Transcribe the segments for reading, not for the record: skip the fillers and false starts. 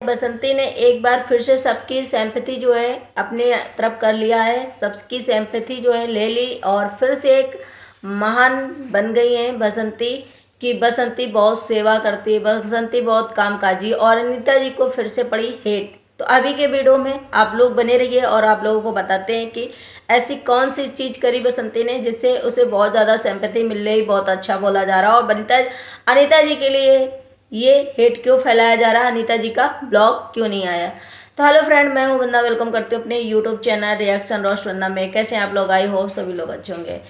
बसंती ने एक बार फिर से सबकी सिंपैथी जो है अपने तरफ कर लिया है, सबकी सिंपैथी जो है ले ली और फिर से एक महान बन गई है बसंती। कि बसंती बहुत सेवा करती है, बसंती बहुत कामकाजी, और अनीता जी को फिर से पड़ी हेट। तो अभी के वीडियो में आप लोग बने रहिए और आप लोगों को बताते हैं कि ऐसी कौन सी चीज़ करी बसंती ने जिससे उसे बहुत ज़्यादा सिंपैथी मिल रही, बहुत अच्छा बोला जा रहा, और अनीता जी के लिए ये हेट क्यों फैलाया जा रहा, अनीता जी का ब्लॉग क्यों नहीं आया। तो हेलो फ्रेंड, मैं हूं वंदना, वेलकम करती हूँ अपने यूट्यूब चैनल रिएक्शन रोस्ट वंदना में। कैसे हैं आप लोग? आई होप सभी लोग अच्छे होंगे।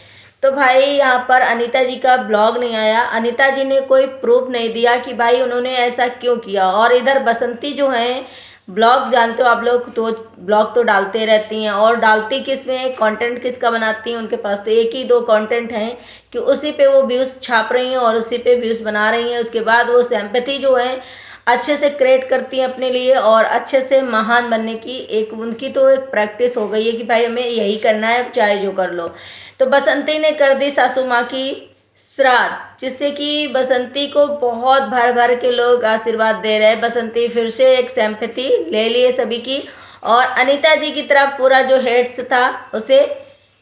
तो भाई यहाँ पर अनीता जी का ब्लॉग नहीं आया, अनीता जी ने कोई प्रूफ नहीं दिया कि भाई उन्होंने ऐसा क्यों किया। और इधर बसंती जो है ब्लॉग, जानते हो आप लोग, तो ब्लॉग तो डालते रहती हैं, और डालती किस में, कंटेंट किसका बनाती हैं, उनके पास तो एक ही दो कंटेंट हैं कि उसी पे वो व्यूज़ छाप रही हैं और उसी पे व्यूज़ बना रही हैं। उसके बाद वो सिंपैथी जो है अच्छे से क्रिएट करती हैं अपने लिए, और अच्छे से महान बनने की एक उनकी तो एक प्रैक्टिस हो गई है कि भाई हमें यही करना है, चाहे जो कर लो। तो बसंती ने कर दी सासू माँ की श्राद्ध, जिससे कि बसंती को बहुत भर भर के लोग आशीर्वाद दे रहे हैं। बसंती फिर से एक सिंपैथी ले लिए सभी की, और अनीता जी की तरफ पूरा जो हेट्स था उसे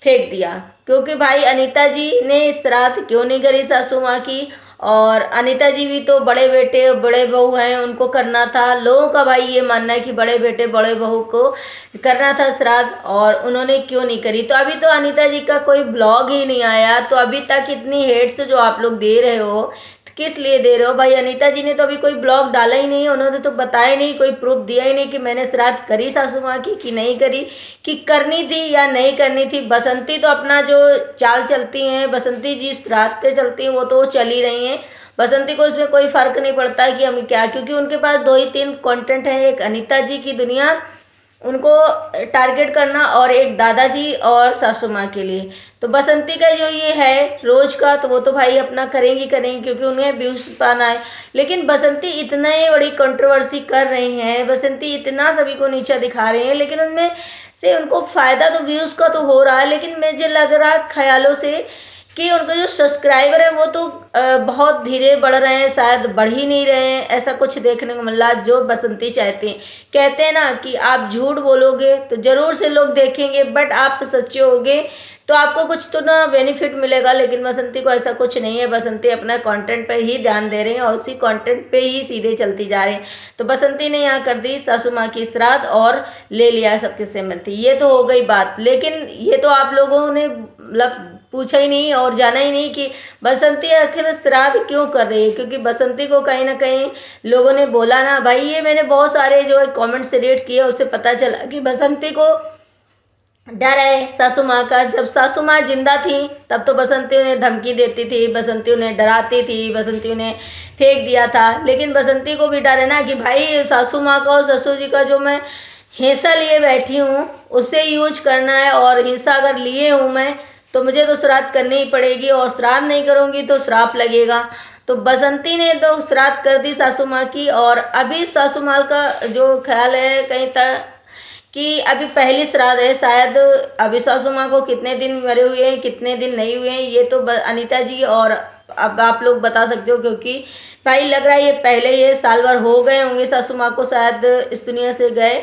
फेंक दिया। क्योंकि भाई अनीता जी ने श्राद्ध क्यों नहीं करी सासू माँ की, और अनीता जी भी तो बड़े बेटे बड़े बहू हैं, उनको करना था। लोगों का भाई ये मानना है कि बड़े बेटे बड़े बहू को करना था श्राद्ध, और उन्होंने क्यों नहीं करी। तो अभी तो अनीता जी का कोई ब्लॉग ही नहीं आया, तो अभी तक इतनी हेट्स जो आप लोग दे रहे हो, तो किस लिए दे रहे हो भाई? अनीता जी ने तो अभी कोई ब्लॉग डाला ही नहीं, उन्होंने तो बताया नहीं, कोई प्रूफ दिया ही नहीं कि मैंने श्राद्ध करी सासू माँ की कि नहीं करी, कि करनी थी या नहीं करनी थी। बसंती तो अपना जो चाल चलती हैं, बसंती जिस रास्ते चलती हैं वो तो चल ही रही हैं। बसंती को इसमें कोई फर्क नहीं पड़ता है कि हम क्या, क्योंकि उनके पास दो ही तीन कंटेंट हैं, एक अनीता जी की दुनिया उनको टारगेट करना, और एक दादाजी और सासू माँ के लिए। तो बसंती का जो ये है रोज का, तो वो तो भाई अपना करेंगी करेंगी क्योंकि उन्हें व्यूज पाना है। लेकिन बसंती इतना ही बड़ी कंट्रोवर्सी कर रही हैं, बसंती इतना सभी को नीचा दिखा रही हैं, लेकिन उनमें से उनको फायदा तो व्यूज का तो हो रहा है, लेकिन मुझे लग रहा है ख्यालों से कि उनके जो सब्सक्राइबर है वो तो बहुत धीरे बढ़ रहे हैं, शायद बढ़ ही नहीं रहे हैं। ऐसा कुछ देखने को मिल रहा है जो बसंती चाहती हैं। कहते हैं ना कि आप झूठ बोलोगे तो जरूर से लोग देखेंगे, बट आप सच्चे होगे तो आपको कुछ तो ना बेनिफिट मिलेगा। लेकिन बसंती को ऐसा कुछ नहीं है, बसंती अपना कंटेंट पर ही ध्यान दे रही है और उसी कंटेंट पे ही सीधे चलती जा रही है। तो बसंती ने यहाँ कर दी सासू माँ की श्राद्ध और ले लिया सबके सहमति, ये तो हो गई बात। लेकिन ये तो आप लोगों ने मतलब पूछा ही नहीं और जाना ही नहीं कि बसंती आखिर श्राद्ध क्यों कर रही है। क्योंकि बसंती को कहीं ना कहीं लोगों ने बोला ना भाई, ये मैंने बहुत सारे जो है कमेंट से रेड किया, उससे पता चला कि बसंती को डर है सासू माँ का। जब सासू माँ जिंदा थी तब तो बसंती उन्हें धमकी देती थी, बसंती उन्हें डराती थी, बसंती उन्हें फेंक दिया था। लेकिन बसंती को भी डर है ना कि भाई सासू माँ का और ससुर जी का जो मैं हिस्सा लिए बैठी हूँ उसे यूज करना है, और हिस्सा अगर लिए हूँ मैं तो मुझे तो श्राद्ध करनी ही पड़ेगी, और श्राद्ध नहीं करूँगी तो श्राप लगेगा। तो बसंती ने तो श्राद्ध कर दी सासू माँ की, और अभी सासू माँ का जो ख्याल है कहीं तक कि अभी पहली श्राद्ध है शायद। अभी सासू माँ को कितने दिन मरे हुए हैं कितने दिन नहीं हुए हैं ये तो अनीता जी और अब आप लोग बता सकते हो, क्योंकि भाई लग रहा है ये पहले ये साल भर हो गए होंगे सासू माँ को शायद इस दुनिया से गए।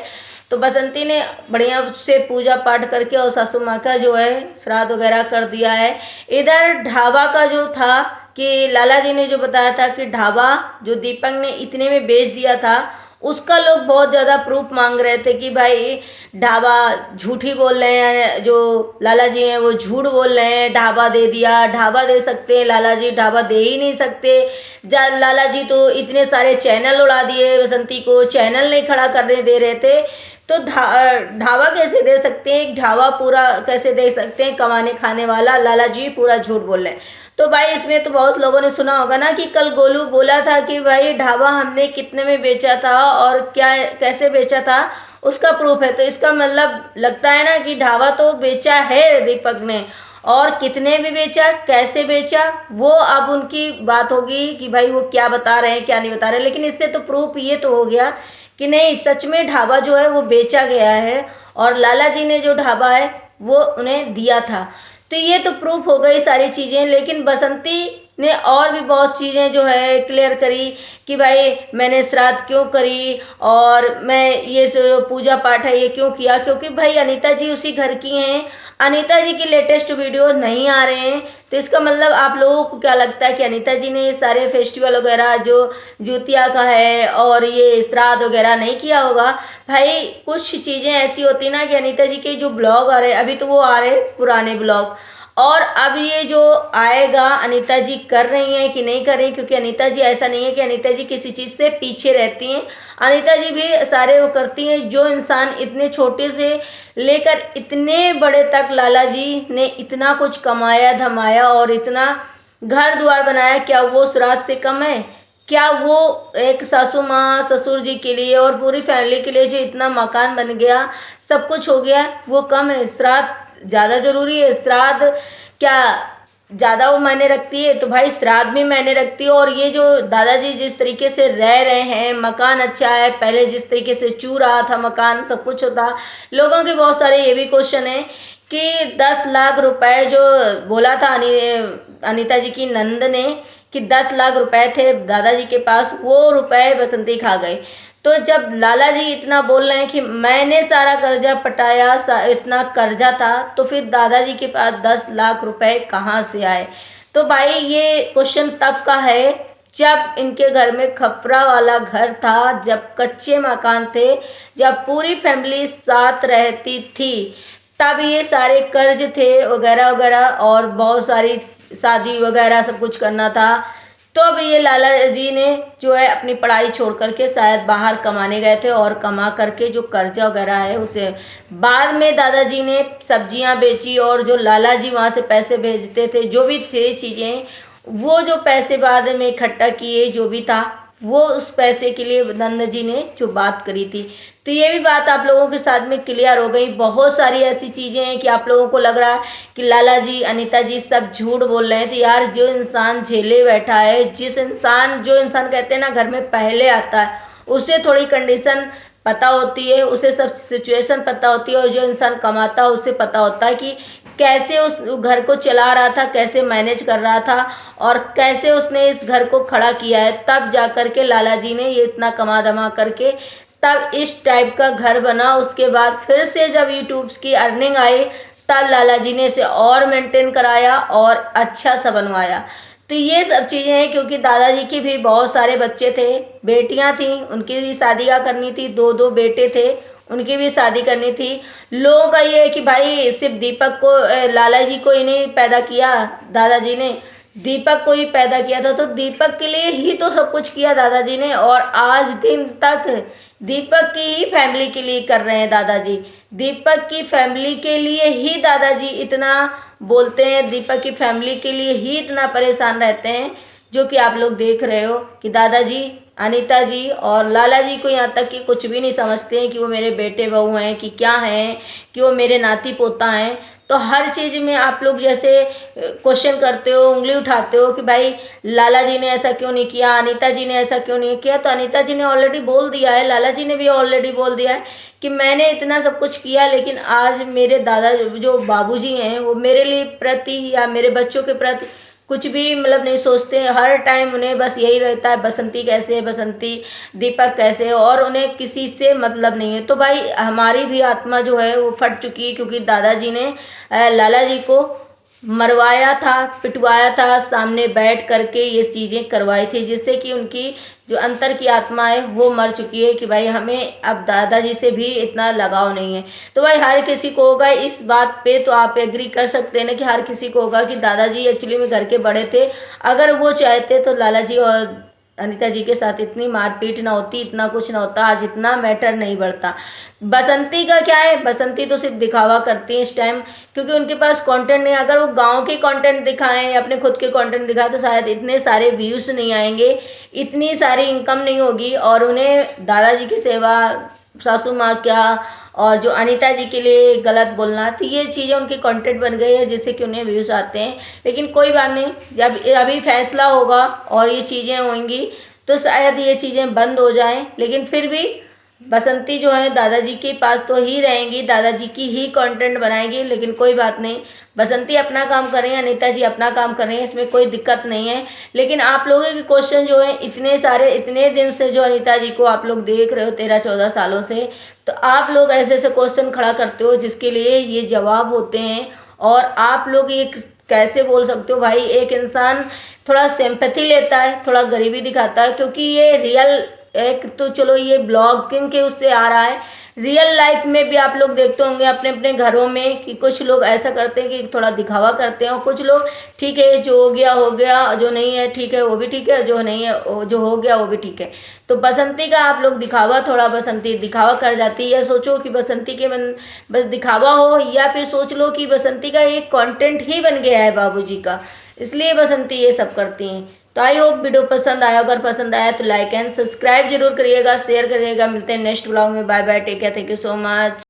तो बसंती ने बढ़िया से पूजा पाठ करके और सासू माँ का जो है श्राद्ध वगैरह कर दिया है। इधर ढाबा का जो था कि लाला जी ने जो बताया था कि ढाबा जो दीपक ने इतने में बेच दिया था, उसका लोग बहुत ज़्यादा प्रूफ मांग रहे थे कि भाई ढाबा झूठी बोल रहे हैं, जो लाला जी हैं वो झूठ बोल रहे हैं, ढाबा दे दिया। ढाबा दे सकते हैं लाला जी, ढाबा दे ही नहीं सकते। लाला जी तो इतने सारे चैनल उड़ा दिए, बसंती को चैनल नहीं खड़ा करने दे रहे थे, तो ढाबा कैसे दे सकते हैं? ढाबा पूरा कैसे दे सकते हैं? कमाने खाने वाला लाला जी पूरा झूठ बोल रहे हैं। तो भाई इसमें तो बहुत लोगों ने सुना होगा ना कि कल गोलू बोला था कि भाई ढाबा हमने कितने में बेचा था और क्या कैसे बेचा था, उसका प्रूफ है। तो इसका मतलब लगता है ना कि ढाबा तो बेचा है दीपक ने, और कितने में बेचा कैसे बेचा वो अब उनकी बात होगी कि भाई वो क्या बता रहे हैं क्या नहीं बता रहे। लेकिन इससे तो प्रूफ ये तो हो गया कि नहीं, सच में ढाबा जो है वो बेचा गया है, और लाला जी ने जो ढाबा है वो उन्हें दिया था। तो ये तो प्रूफ हो गई सारी चीज़ें। लेकिन बसंती ने और भी बहुत चीज़ें जो है क्लियर करी कि भाई मैंने श्राद्ध क्यों करी और मैं ये जो पूजा पाठ है ये क्यों किया, क्योंकि भाई अनीता जी उसी घर की हैं। अनीता जी की लेटेस्ट वीडियो नहीं आ रहे हैं, तो इसका मतलब आप लोगों को क्या लगता है कि अनीता जी ने ये सारे फेस्टिवल वगैरह जो ज्योतिया का है और ये श्राद्ध वगैरह नहीं किया होगा। भाई कुछ चीज़ें ऐसी होती ना कि अनीता जी के जो ब्लॉग आ रहे हैं, अभी तो वो आ रहे हैं पुराने ब्लॉग, और अब ये जो आएगा अनीता जी कर रही हैं कि नहीं कर रही, क्योंकि अनीता जी ऐसा नहीं है कि अनीता जी किसी चीज़ से पीछे रहती हैं। अनीता जी भी सारे वो करती हैं। जो इंसान इतने छोटे से लेकर इतने बड़े तक लाला जी ने इतना कुछ कमाया धमाया और इतना घर द्वार बनाया, क्या वो श्राद्ध से कम है? क्या वो एक सासू माँ ससुर जी के लिए और पूरी फैमिली के लिए जो इतना मकान बन गया, सब कुछ हो गया, वो कम है? श्राद्ध ज़्यादा जरूरी है? श्राद्ध क्या ज़्यादा वो मायने रखती है? तो भाई श्राद्ध भी मायने रखती है। और ये जो दादाजी जिस तरीके से रह रहे हैं, मकान अच्छा है, पहले जिस तरीके से चू रहा था मकान, सब कुछ होता, लोगों के बहुत सारे ये भी क्वेश्चन है कि 10 लाख रुपए जो बोला था अनीता जी की नंद ने कि 10 लाख रुपए थे दादाजी के पास, वो रुपए बसंती खा गई। तो जब लाला जी इतना बोल रहे हैं कि मैंने सारा कर्जा पटाया, इतना कर्जा था, तो फिर दादाजी के पास 10 लाख रुपए कहाँ से आए? तो भाई ये क्वेश्चन तब का है जब इनके घर में खपरा वाला घर था, जब कच्चे मकान थे, जब पूरी फैमिली साथ रहती थी, तब ये सारे कर्ज थे वगैरह वगैरह, और बहुत सारी शादी वगैरह सब कुछ करना था। तो अब ये लाला जी ने जो है अपनी पढ़ाई छोड़ करके शायद बाहर कमाने गए थे, और कमा करके जो कर्जा वगैरह है उसे बाद में दादाजी ने सब्जियां बेची, और जो लाला जी वहाँ से पैसे भेजते थे, जो भी थे चीज़ें, वो जो पैसे बाद में इकट्ठा किए जो भी था, वो उस पैसे के लिए नंद जी ने जो बात करी थी। तो ये भी बात आप लोगों के साथ में क्लियर हो गई। बहुत सारी ऐसी चीज़ें हैं कि आप लोगों को लग रहा है कि लाला जी अनीता जी सब झूठ बोल रहे हैं। तो यार जो इंसान झेले बैठा है, जो इंसान कहते हैं ना घर में पहले आता है, उसे थोड़ी कंडीशन पता होती है, उसे सब सिचुएशन पता होती है, और जो इंसान कमाता है उसे पता होता है कि कैसे उस घर को चला रहा था, कैसे मैनेज कर रहा था, और कैसे उसने इस घर को खड़ा किया है। तब जा कर के लाला जी ने ये इतना कमा धमा करके तब इस टाइप का घर बना। उसके बाद फिर से जब यूट्यूब की अर्निंग आई, तब लाला जी ने इसे और मेंटेन कराया और अच्छा सा बनवाया। तो ये सब चीज़ें हैं, क्योंकि दादाजी के भी बहुत सारे बच्चे थे, बेटियां थी, उनकी भी शादी करनी थी, 2-2 बेटे थे, उनकी भी शादी करनी थी। लोगों का ये है कि भाई सिर्फ दीपक को लाला जी को ही नहीं पैदा किया, दादाजी ने दीपक को ही पैदा किया था, तो दीपक के लिए ही तो सब कुछ किया दादाजी ने, और आज दिन तक दीपक की ही फैमिली के लिए कर रहे हैं दादाजी। दीपक की फैमिली के लिए ही दादाजी इतना बोलते हैं, दीपक की फैमिली के लिए ही इतना परेशान रहते हैं, जो कि आप लोग देख रहे हो कि दादाजी अनीता जी और लाला जी को यहाँ तक कि कुछ भी नहीं समझते हैं कि वो मेरे बेटे बहू हैं, कि क्या हैं, कि वो मेरे नाती पोता हैं। तो हर चीज़ में आप लोग जैसे क्वेश्चन करते हो, उंगली उठाते हो कि भाई लाला जी ने ऐसा क्यों नहीं किया, अनीता जी ने ऐसा क्यों नहीं किया। तो अनीता जी ने ऑलरेडी बोल दिया है, लाला जी ने भी ऑलरेडी बोल दिया है कि मैंने इतना सब कुछ किया, लेकिन आज मेरे दादा जो बाबूजी हैं वो मेरे लिए प्रति या मेरे बच्चों के प्रति कुछ भी मतलब नहीं सोचते हैं। हर टाइम उन्हें बस यही रहता है बसंती कैसे है, बसंती दीपक कैसे है, और उन्हें किसी से मतलब नहीं है। तो भाई हमारी भी आत्मा जो है वो फट चुकी है, क्योंकि दादाजी ने लाला जी को मरवाया था, पिटवाया था, सामने बैठ करके ये चीज़ें करवाई थी, जिससे कि उनकी जो अंतर की आत्मा है वो मर चुकी है कि भाई हमें अब दादाजी से भी इतना लगाव नहीं है। तो भाई हर किसी को होगा इस बात पे, तो आप एग्री कर सकते हैं ना कि हर किसी को होगा कि दादाजी एक्चुअली में घर के बड़े थे। अगर वो चाहते तो लाला जी और अनीता जी के साथ इतनी मारपीट ना होती, इतना कुछ ना होता, आज इतना मैटर नहीं बढ़ता। बसंती का क्या है, बसंती तो सिर्फ दिखावा करती है इस टाइम, क्योंकि उनके पास कंटेंट नहीं। अगर वो गांव के कंटेंट दिखाएं या अपने खुद के कंटेंट दिखाएं तो शायद इतने सारे व्यूज़ नहीं आएंगे, इतनी सारी इनकम नहीं होगी, और उन्हें दादाजी की सेवा, सासू माँ क्या, और जो अनीता जी के लिए गलत बोलना, तो ये चीज़ें उनके कंटेंट बन गई है जिससे कि उन्हें व्यूज़ आते हैं। लेकिन कोई बात नहीं, जब अभी फैसला होगा और ये चीज़ें होंगी तो शायद ये चीज़ें बंद हो जाएं, लेकिन फिर भी बसंती जो है दादाजी के पास तो ही रहेंगी, दादाजी की ही कंटेंट बनाएंगी, लेकिन कोई बात नहीं, बसंती अपना काम करें, अनीता जी अपना काम करें, इसमें कोई दिक्कत नहीं है। लेकिन आप लोगों के क्वेश्चन जो है इतने सारे, इतने दिन से जो अनीता जी को आप लोग देख रहे हो 13-14 सालों से, तो आप लोग ऐसे ऐसे क्वेश्चन खड़ा करते हो जिसके लिए ये जवाब होते हैं। और आप लोग ये कैसे बोल सकते हो भाई, एक इंसान थोड़ा सिंपैथी लेता है, थोड़ा गरीबी दिखाता है, क्योंकि ये रियल, एक तो चलो ये ब्लॉगिंग के उससे आ रहा है, रियल लाइफ में भी आप लोग देखते होंगे अपने अपने घरों में कि कुछ लोग ऐसा करते हैं कि थोड़ा दिखावा करते हैं, और कुछ लोग ठीक है जो हो गया, जो नहीं है ठीक है वो भी ठीक है, जो नहीं है जो हो गया वो भी ठीक है। तो बसंती का आप लोग दिखावा, थोड़ा बसंती दिखावा कर जाती है, या सोचो कि बसंती के बस दिखावा हो, या फिर सोच लो कि बसंती का एक कंटेंट ही बन गया है बाबूजी का, इसलिए बसंती ये सब करती हैं। तो आई होप वीडियो पसंद आया, अगर पसंद आया तो लाइक एंड सब्सक्राइब जरूर करिएगा, शेयर करिएगा। मिलते हैं नेक्स्ट ब्लॉग में, bye bye, take care, thank you so much.